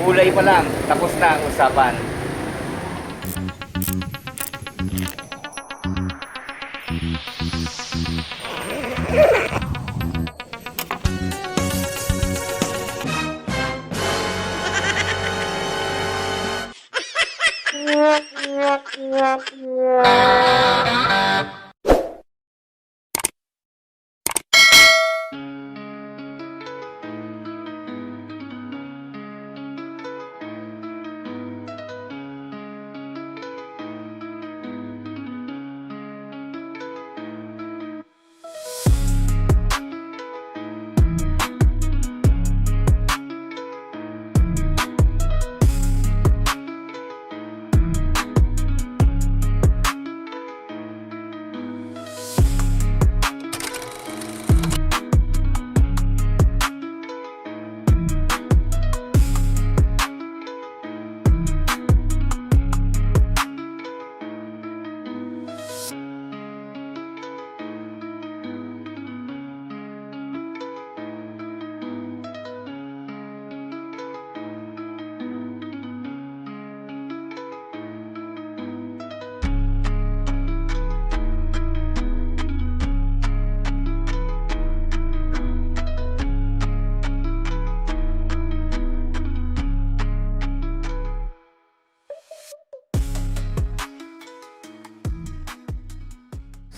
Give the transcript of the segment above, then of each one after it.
kulay pa lang, tapos na ang usapan.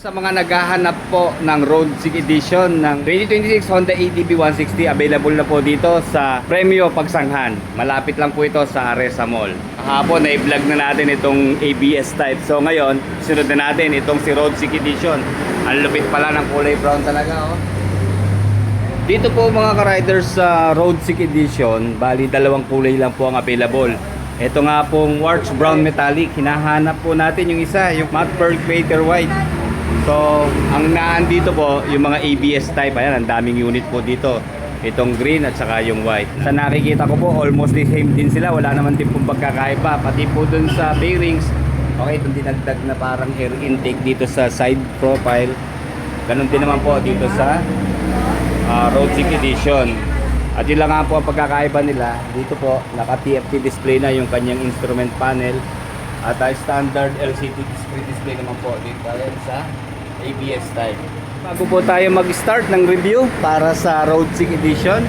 Sa mga naghahanap po ng Road Sig Edition ng 2026 Honda ADB 160, available na po dito sa Premyo Pagsanghan. Malapit lang po ito sa Aresa Mall. Kahapon na i-vlog na natin itong ABS type. So ngayon, sunod na natin itong si Road Sig Edition. Ang lupit pala ng kulay brown talaga, oh. Dito po mga ka-riders sa Road Sig Edition, bali dalawang kulay lang po ang available. Ito nga pong Quartz Brown Metallic. Hinahanap po natin yung isa, yung Matte Pearl Crater White. So, ang naandito po, yung mga ABS type, ayan, ang daming unit po dito. Itong green at saka yung white. Sa nakikita ko po, almost the same din sila. Wala naman din pong pagkakaiba. Pati po dun sa bearings, okay, itong dinagdag na parang air intake dito sa side profile. Ganon din naman po dito sa Road Sig Edition. At yun lang nga po ang pagkakaiba nila. Dito po, naka-TFT display na yung kanyang instrument panel. At standard LCD display naman po dito sa ABS type. Bago po tayo mag-start ng review para sa Road Sig Edition,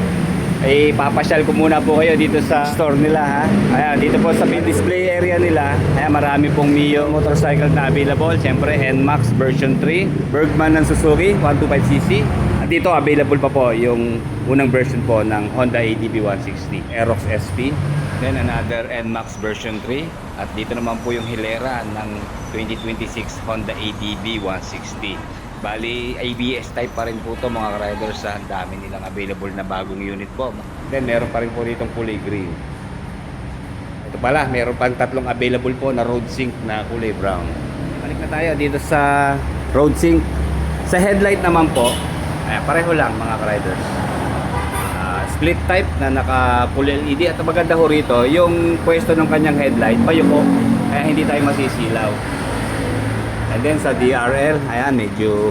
ay papasyal ko muna po kayo dito sa store nila, ha. Ayan, dito po sa display area nila, ayan, marami pong Mio motorcycle na available. Siyempre NMAX version 3, Bergman ng Suzuki 125cc. At dito available pa po yung unang version po ng Honda ADB 160 Aerox SP. Then another NMAX version 3. At dito naman po yung Hilera ng 2026 Honda ADB 160. Bali, ABS type pa rin po to mga riders. Ang dami nilang available na bagong unit po. Then meron pa rin po ditong kulay green. Ito pala, meron pang tatlong available po na Road Sync na kulay brown. Balik na tayo dito sa Road Sync. Sa headlight naman po, pareho lang mga riders. Split type na naka full LED. At maganda ho rito, yung pwesto ng kanyang headlight payuko, kaya hindi tayo masisilaw. And then sa DRL, ayan, medyo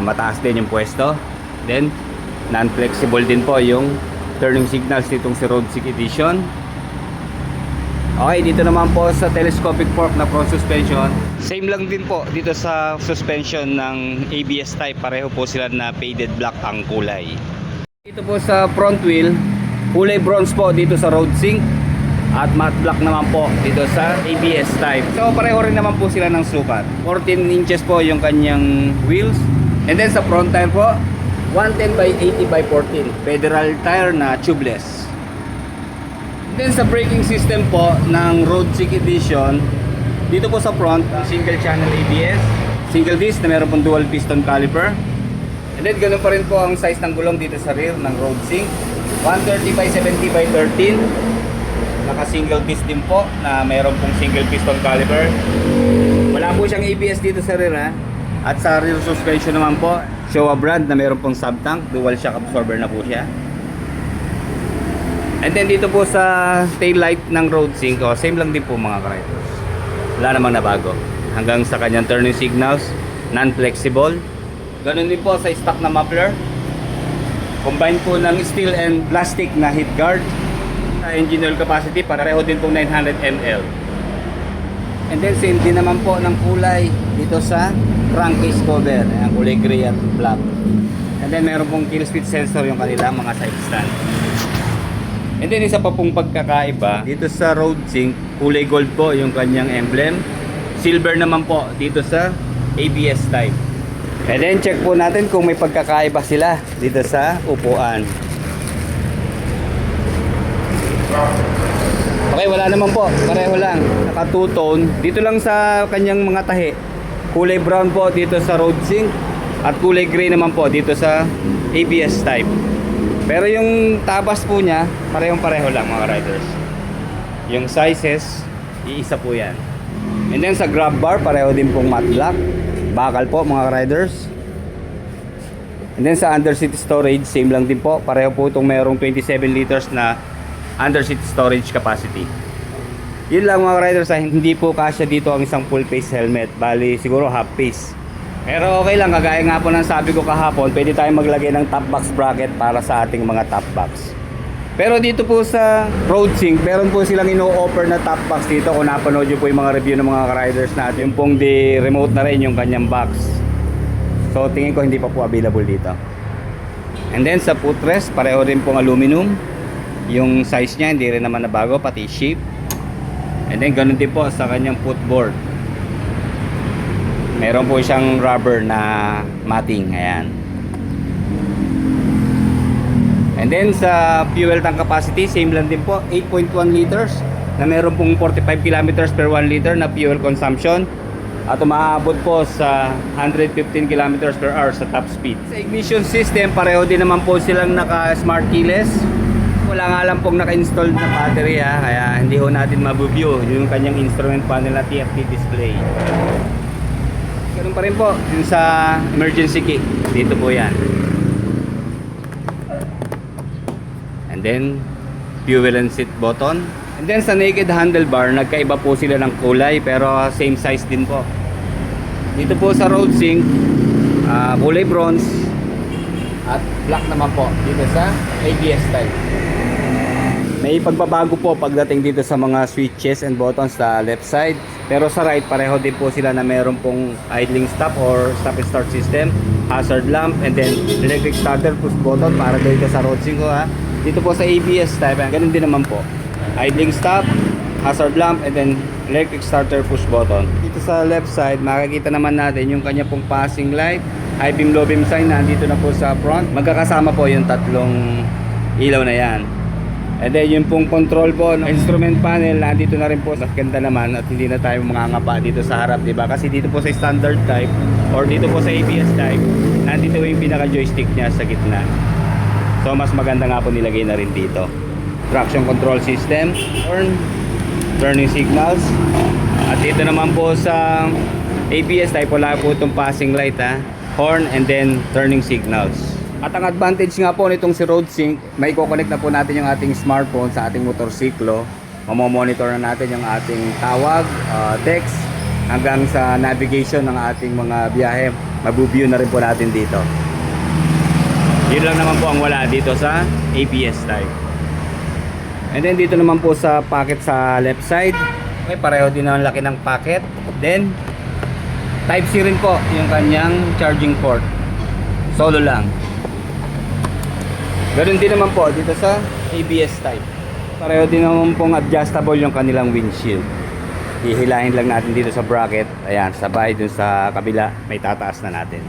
mataas din yung pwesto. Then non-flexible din po yung turning signals nitong si Road Sig Edition. Okay, dito naman po sa telescopic fork na front suspension, same lang din po dito sa suspension ng ABS type. Pareho po sila na faded black ang kulay. Dito po sa front wheel, kulay bronze po dito sa Road Sync. At matte black naman po dito sa ABS type. So pareho rin naman po sila ng sukat. 14 inches po yung kanyang wheels. And then sa front tire po, 110 by 80 by 14. Federal tire na tubeless. And then sa braking system po ng Road Sig Edition, dito po sa front, single channel ABS, single disc na meron pong dual piston caliper. And then ganun pa rin po ang size ng gulong dito sa rear ng Road Sync. 130 by 70 by 13. Naka single disc din po na meron pong single piston caliper. Wala po siyang ABS dito sa rear, ha. At sa rear suspension naman po, Showa brand na meron pong sub tank. Dual shock absorber na po siya. And then dito po sa tail light ng Road Sync, same lang din po mga riders. Wala namang nabago. Hanggang sa kanyang turning signals, non-flexible. Ganun din po sa stock na muffler. Combine po ng steel and plastic na heat guard. Sa engine oil capacity, pareho din pong 900 ml. And then same din naman po ng kulay dito sa crankcase cover. Ayan, kulay gray at black. And then meron pong kill speed sensor yung kanilang mga side stand. And then isa pa pong pagkakaiba, dito sa road sync, kulay gold po yung kanyang emblem. Silver naman po dito sa ABS type. And then check po natin kung may pagkakaiba sila dito sa upuan. Okay, wala naman po. Pareho lang. Naka two-tone. Dito lang sa kanyang mga tahi. Kulay brown po dito sa road sync. At kulay gray naman po dito sa ABS type. Pero yung tabas po niya, parehong-pareho lang mga riders. Yung sizes, iisa po yan. And then sa grab bar, pareho din pong matte black. Bakal po mga riders. And then sa under seat storage, same lang din po. Pareho po itong merong 27 liters na under seat storage capacity. Yun lang mga riders, hindi po kasya dito ang isang full face helmet. Bali siguro half face. Pero okay lang, kagaya nga po ng sabi ko kahapon, pwede tayong maglagay ng top box bracket para sa ating mga top box. Pero dito po sa road sync, meron po silang ino-offer na top box dito. Kung napanood nyo po yung mga review ng mga riders natin, yung pong di remote na rin yung kanyang box. So tingin ko hindi pa po available dito. And then sa footrest, pareho rin pong aluminum. Yung size niya hindi rin naman nabago, pati shape. And then ganun din po sa kanyang footboard. Meron po siyang rubber na matting. Ayan. And then sa fuel tank capacity, same lang din po, 8.1 liters na meron pong 45 kilometers per 1 liter na fuel consumption. At umaabot po sa 115 kilometers per hour sa top speed. Sa ignition system, pareho din naman po silang naka smart keyless. Wala nga lang pong naka-installed na battery ha, kaya hindi ho natin mabuview yung kanyang instrument panel na TFT display. Ganun pa rin po yung sa emergency key, dito po yan. And then fuel and seat button. And then sa naked handlebar, nagkaiba po sila ng kulay pero same size din po. Dito po sa road sync, kulay bronze at black naman po dito sa ABS type. May pagbabago po pagdating dito sa mga switches and buttons sa left side. Pero sa right, pareho din po sila na meron pong idling stop or stop and start system, hazard lamp, and then electric starter push button para dito sa road sync ha. Dito po sa ABS type, ganun din naman po. Idling stop, hazard lamp, and then electric starter push button. Dito sa left side, makikita naman natin yung kanya pong passing light, high beam, low beam sign na dito na po sa front. Magkakasama po yung tatlong ilaw na yan. And then yung pong control po ng instrument panel, nandito na rin po. Mas ganda naman at hindi na tayo mangangapa dito sa harap, diba? Kasi dito po sa standard type or dito po sa ABS type, nandito yung pinaka joystick niya sa gitna. So mas maganda nga po nilagay na rin dito. Traction control system, turning signals. At dito naman po sa ABS type, wala po itong passing light ha, horn, and then turning signals. At ang advantage nga po nitong si RoadSync, may i-connect na po natin yung ating smartphone sa ating motorsiklo. Mamomonitor na natin yung ating tawag, text, hanggang sa navigation ng ating mga biyahe. Mabu-view na rin po natin dito. Yun lang naman po ang wala dito sa ABS type. And then dito naman po sa pocket sa left side, okay, pareho din ang laki ng pocket. Then Type-C rin po yung kanyang charging port. Solo lang. Ganun din naman po dito sa ABS type. Pareho din naman pong adjustable yung kanilang windshield. Hihilahin lang natin dito sa bracket. Ayan, sabay dun sa kabila, may tataas na natin.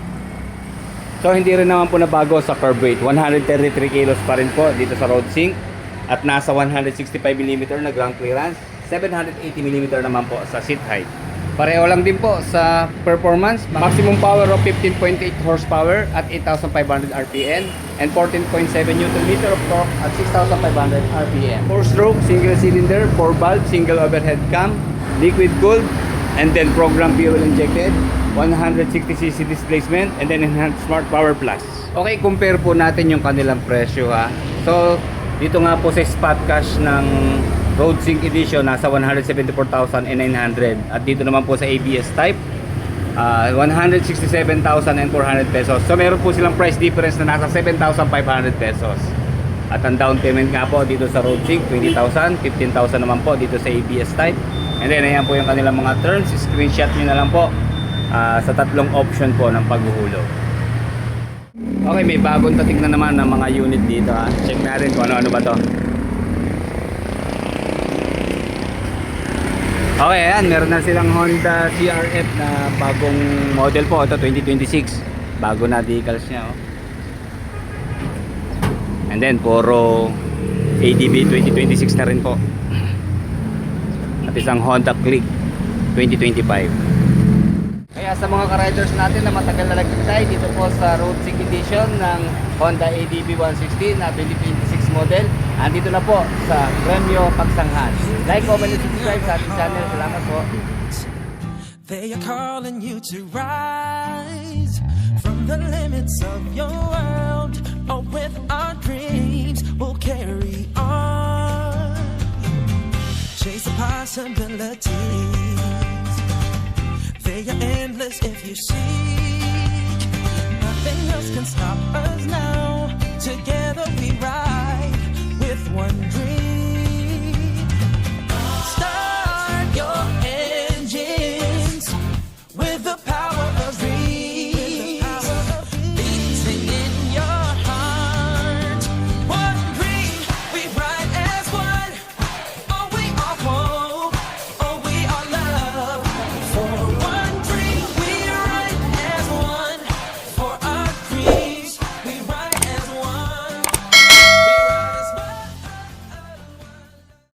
So hindi rin naman po nabago sa curb weight. 133 kilos pa rin po dito sa RoadSync. At nasa 165mm na ground clearance. 780mm naman po sa seat height. Pareho lang din po sa performance. Maximum power of 15.8 horsepower at 8,500 RPM and 14.7 Nm of torque at 6,500 RPM. 4-stroke, single cylinder, 4-valve, single overhead cam, liquid cooled, and then program fuel injected, 160cc displacement, and then enhanced smart power plus. Okay, compare po natin yung kanilang presyo ha. So, dito nga po sa spot cash ng RoadSync Edition nasa 174,900 at dito naman po sa ABS type 167,400 pesos. So meron po silang price difference na nasa 7,500 pesos. At ang down payment nga po dito sa RoadSig, 20,000, 15,000 naman po dito sa ABS type. And then ayan po yung kanilang mga terms, screenshot nyo na lang po sa tatlong option po ng paghuhulog. Okay, may bagong tating na naman ng mga unit dito ha. Check natin kung ano-ano ba to. Okay, ayan, meron na silang Honda CRF na bagong model po. Ito 2026, bago na decals nya oh. And then puro ADB 2026 na rin po. At isang Honda Click 2025. Kaya sa mga ka-riders natin na matagal na naghintay dito po sa RoadSig Edition ng Honda ADB 160 na 2026 model, andito na po sa Premyo Pagsanghan. Like, comment, and subscribe sa ating channel. Salamat po. They are calling you to rise from the limits of your world. Oh, with our dreams, we'll carry on. Chase the possibilities. They are endless if you seek. Nothing else can stop us now.